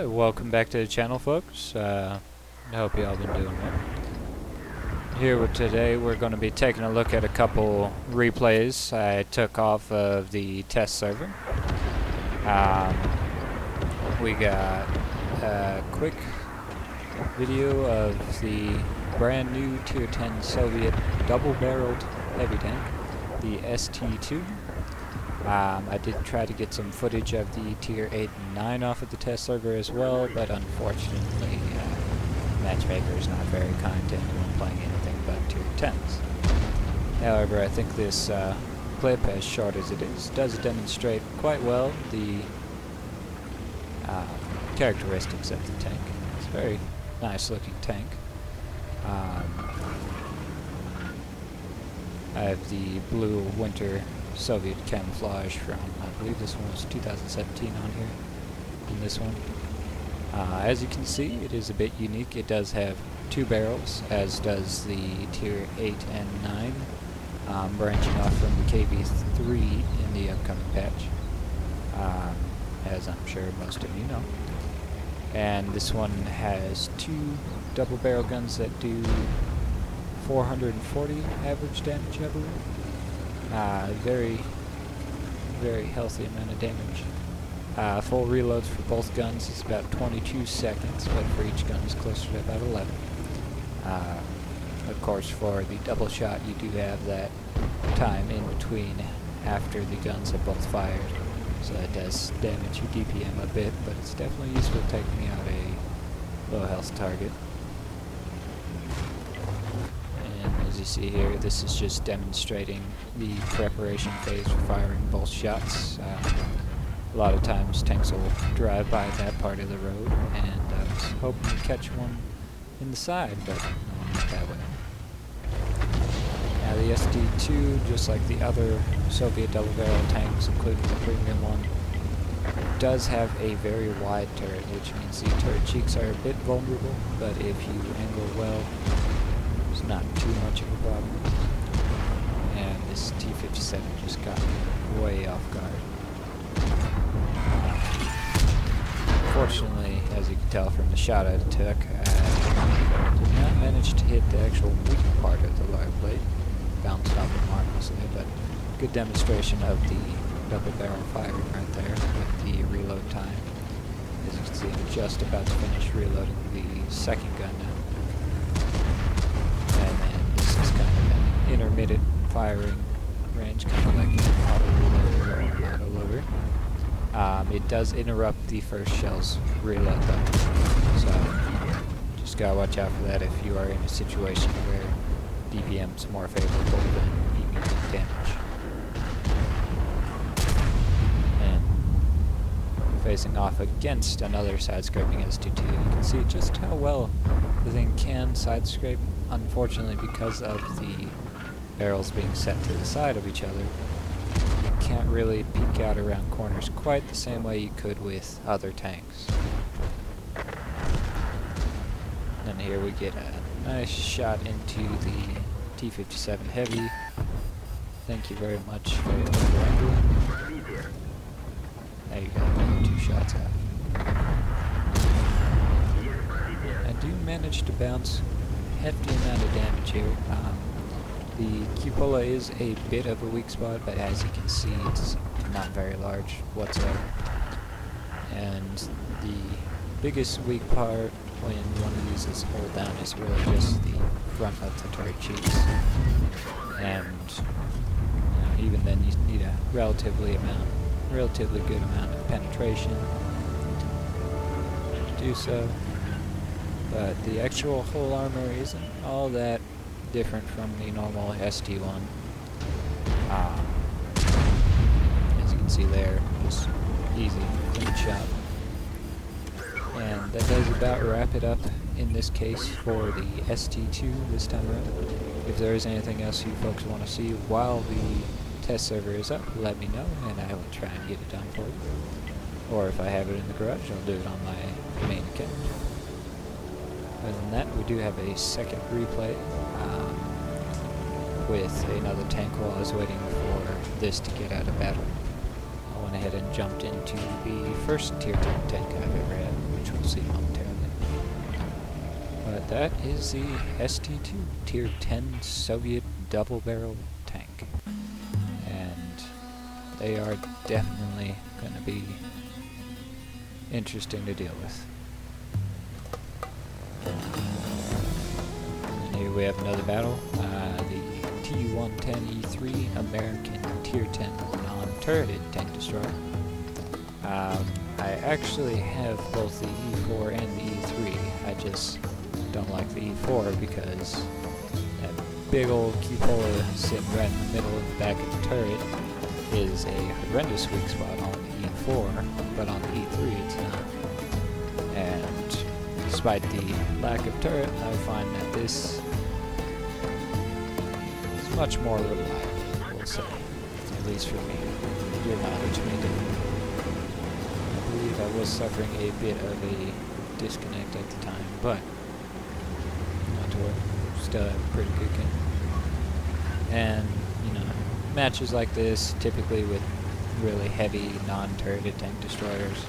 Welcome back to the channel, folks. I hope you all been doing well. Today we're going to be taking a look at a couple replays I took off of the test server. We got a quick video of the brand new Tier 10 Soviet double-barreled heavy tank, the ST2. I did try to get some footage of the Tier 8 and 9 off of the test server as well, but unfortunately, Matchmaker is not very kind to anyone playing anything but Tier 10s. However, I think this clip, as short as it is, does demonstrate quite well the characteristics of the tank. It's a very nice looking tank. I have the blue winter Soviet camouflage from, I believe this one was 2017 on here, in this one. As you can see, it is a bit unique. It does have two barrels, as does the Tier 8 and 9, branching off from the KV3 in the upcoming patch, as I'm sure most of you know. And this one has two double barrel guns that do 440 average damage, I believe. Very, very healthy amount of damage. Full reloads for both guns is about 22 seconds, but for each gun is closer to about 11. Of course, for the double shot, you do have that time in between after the guns have both fired, so that does damage your DPM a bit, but it's definitely useful taking out a low health target. As you see here, this is just demonstrating the preparation phase for firing both shots. A lot of times tanks will drive by that part of the road, and I was hoping to catch one in the side, but not that way. Now the SD2, just like the other Soviet double barrel tanks, including the premium one, does have a very wide turret, which means the turret cheeks are a bit vulnerable, but if you angle well, it's not too much of a problem. And this T-57 just got way off guard. Fortunately, as you can tell from the shot I took, I did not manage to hit the actual weak part of the lower plate. Bounced off it marvelously, but good demonstration of the double barrel firing right there with the reload time. As you can see, I'm just about to finish reloading the second gun now. And then this is kind of an intermittent firing range, kind of like an auto-reloader or an auto-loader. It does interrupt the first shell's reload though, so just gotta watch out for that if you are in a situation where DPM is more favorable than immediate damage. And facing off against another side-scraping ST2, you can see just how well the thing can side-scrape. Unfortunately, because of the barrels being set to the side of each other, you can't really peek out around corners quite the same way you could with other tanks. And here we get a nice shot into the T-57 Heavy. Thank you very much for angling. There you go, 2 shots out. I do manage to bounce hefty amount of damage here. The cupola is a bit of a weak spot, but as you can see, it's not very large whatsoever. And the biggest weak part when one of these is pulled down is really just the front of the turret cheeks. And even then, you need a relatively good amount of penetration to do so. But the actual whole armor isn't all that different from the normal ST1. As you can see there, just easy, clean shot. And that does about wrap it up in this case for the ST2 this time around. If there is anything else you folks want to see while the test server is up, let me know and I will try and get it done for you. Or if I have it in the garage, I'll do it on my main account. Other than that, we do have a second replay with another tank while I was waiting for this to get out of battle. I went ahead and jumped into the first Tier 10 tank I've ever had, which was that is the ST2 Tier 10 Soviet double-barrel tank. And they are definitely going to be interesting to deal with. And here we have another battle, the T-110E3 American Tier 10 non-turreted tank destroyer. I actually have both the E4 and the E3. I just don't like the E4 because that big old cupola sitting right in the middle of the back of the turret is a horrendous weak spot on the E4, but on the E3 it's not. And despite the lack of turret, I find that this is much more reliable, we'll say. At least for me. Your mileage may differ. I believe I was suffering a bit of a disconnect at the time, but not to worry. Still have a pretty good game. And, you know, matches like this, typically with really heavy non-turreted tank destroyers,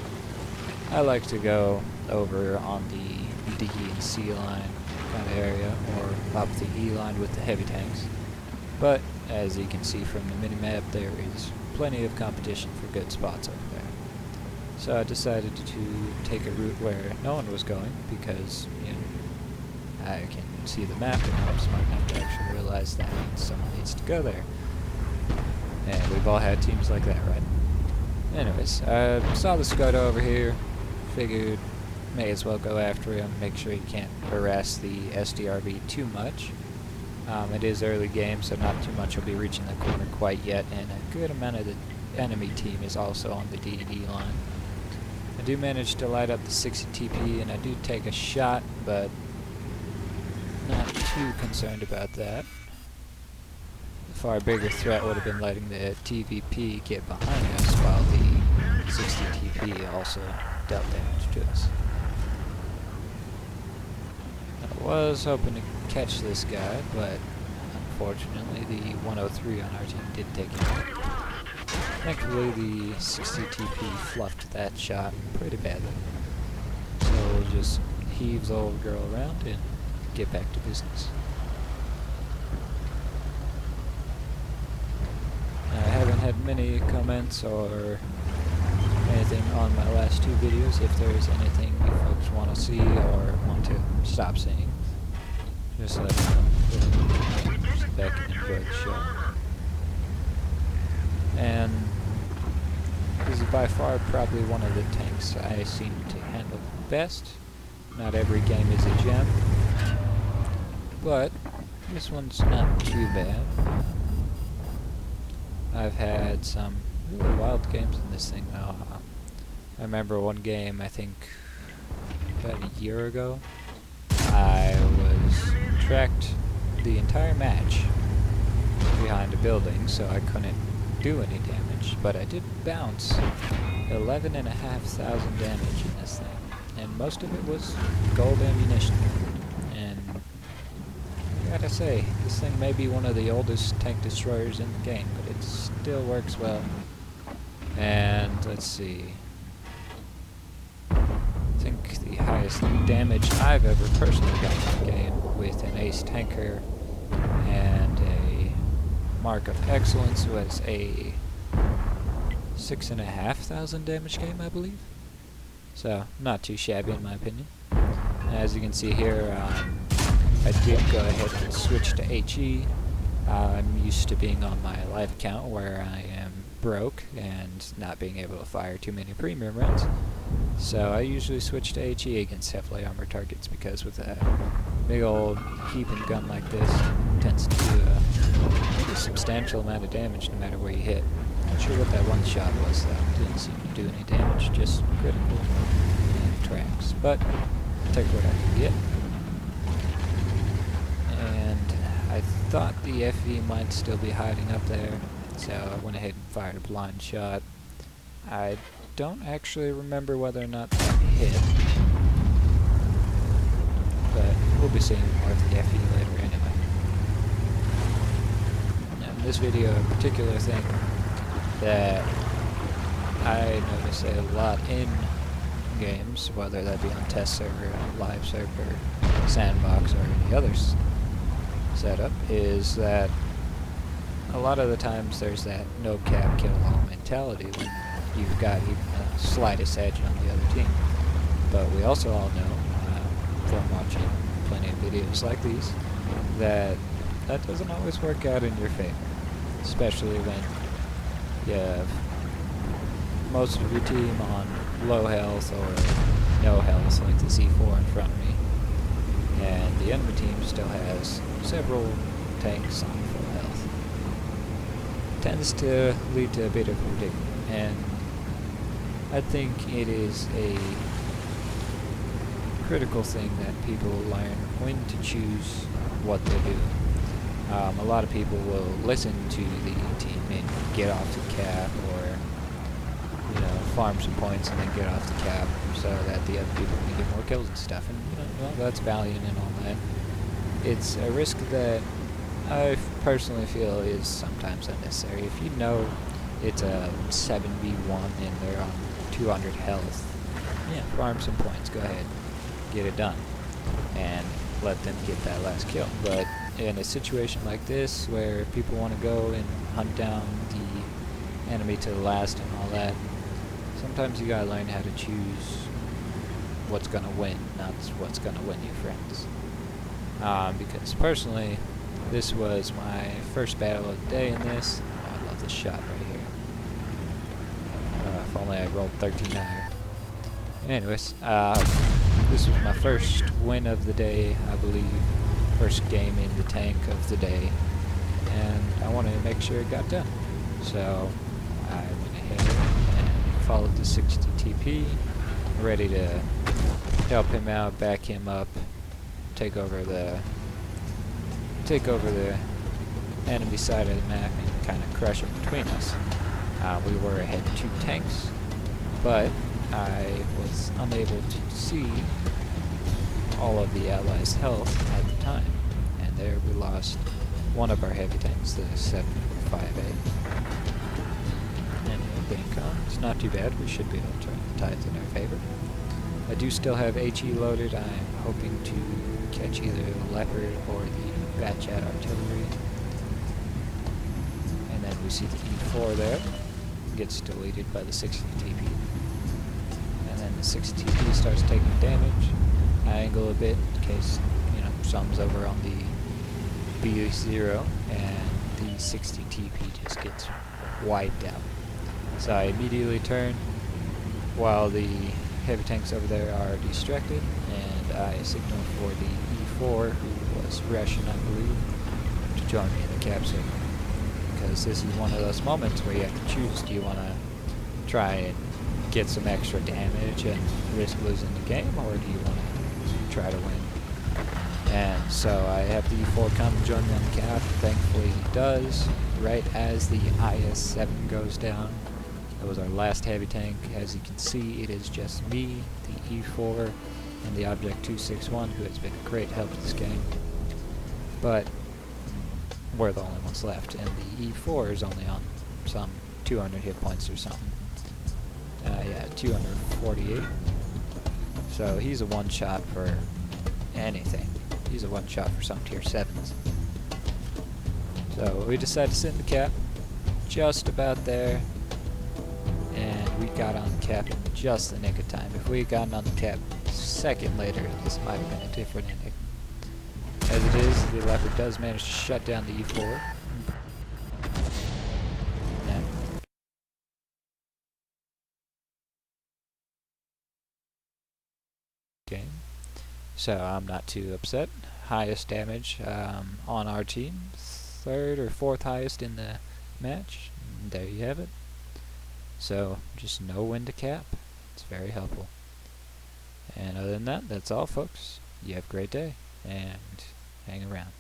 I like to go over on the D and C line kind of area, or up the E line with the heavy tanks. But, as you can see from the minimap, there is plenty of competition for good spots over there. So I decided to take a route where no one was going, because, you know, I can see the map and I'm smart enough to actually realize that someone needs to go there. And we've all had teams like that, right? Anyways, I saw the Skoda over here, figured may as well go after him, make sure he can't harass the SDRV too much. It is early game, so not too much will be reaching the corner quite yet, and a good amount of the enemy team is also on the D&E line. I do manage to light up the 60 TP, and I do take a shot, but not too concerned about that. The far bigger threat would have been letting the TVP get behind us while the 60 TP also dealt damage to us. I was hoping to catch this guy, but unfortunately the 103 on our team did take him out. Thankfully the 60 TP fluffed that shot pretty badly. So we'll just heave the old girl around and get back to business. I haven't had many comments or anything on my last two videos. If there's anything you folks want to see or want to stop seeing, just let me know. Sit back and enjoy the show. And this is by far probably one of the tanks I seem to handle best. Not every game is a gem, but this one's not too bad. I've had some really wild games in this thing though. I remember one game, I think about a year ago, I was tracked the entire match behind a building, so I couldn't do any damage, but I did bounce 11,500 damage in this thing, and most of it was gold ammunition. And I gotta say, this thing may be one of the oldest tank destroyers in the game, but it still works well. And let's see, I think the highest damage I've ever personally gotten in the game with an ace tanker and a mark of excellence was a 6,500 damage game, I believe. So not too shabby in my opinion. As you can see here, I did go ahead and switch to HE. I'm used to being on my live account where I am broke and not being able to fire too many premium runs. So I usually switch to HE against heavily armored targets, because with a big old heaping gun like this, it tends to do a substantial amount of damage no matter where you hit. Not sure what that one shot was though. Didn't seem to do any damage, just critical and tracks. But I'll take what I can get. And I thought the FE might still be hiding up there, so I went ahead and fired a blind shot. I don't actually remember whether or not that hit, but we'll be seeing more of the FE later anyway. Now in this video, a particular thing that I notice a lot in games, whether that be on test server, live server, sandbox, or any other setup, is that a lot of the times there's that no cap kill all mentality when you've got even the slightest edge on the other team. But we also all know from watching plenty of videos like these that that doesn't always work out in your favor, especially when you have most of your team on low health or no health, like the C4 in front of me, and the enemy team still has several tanks on full health. Tends to lead to a bit of a predicament, and I think it is a critical thing that people learn when to choose what they do. A lot of people will listen to the team and get off the cap, or farm some points and then get off the cap so that the other people can get more kills and stuff. And well, that's valiant and all that. It's a risk that I personally feel is sometimes unnecessary. If you know it's a 7v1 and they're on 200 health, yeah, farm some points, go ahead, get it done, and let them get that last kill. But in a situation like this, where people want to go and hunt down the enemy to the last and all that, sometimes you gotta learn how to choose what's gonna win, not what's gonna win you friends. Because personally, this was my first battle of the day in this. Oh, I love this shot right here. If only I rolled 13 higher. Anyways, this was my first win of the day, I believe. First game in the tank of the day. And I wanted to make sure it got done. So I went ahead and followed the 60 TP, ready to help him out, back him up, take over the enemy side of the map and kind of crush it between us. We were ahead 2 tanks, but I was unable to see all of the allies' health at the time, and there we lost one of our heavy tanks, the 758. And the income, it's not too bad. We should be able to tie it in our favor. I do still have HE loaded. I'm hoping to catch either the Leopard or the Batchat artillery. And then we see the E4 there. Gets deleted by the 60 TP. And then the 60 TP starts taking damage. I angle a bit in case, something's over on the B0, and the 60 TP just gets wiped out. So I immediately turn while the heavy tanks over there are distracted, and I signal for the E4, who was Russian, I believe, to join me in the cap signal. Because this is one of those moments where you have to choose, do you want to try and get some extra damage and risk losing the game, or do you want to try to win? And so I have the E4 come and join me on the cap. Thankfully he does, right as the IS-7 goes down. That was our last heavy tank. As you can see, it is just me, the E4, and the Object 261, who has been a great help to this game. But we're the only ones left, and the E4 is only on some 200 hit points or something. Yeah, 248. So he's a one-shot for anything. He's a one-shot for some tier 7s. So we decided to sit in the cap, just about there, and we got on the cap in just the nick of time. If we had gotten on the cap a second later, this might have been a different ending. As it is, the Leopard does manage to shut down the E4. Game. So I'm not too upset. Highest damage on our team. 3rd or 4th highest in the match. And there you have it. So just know when to cap. It's very helpful. And other than that, that's all, folks. You have a great day, and hang around.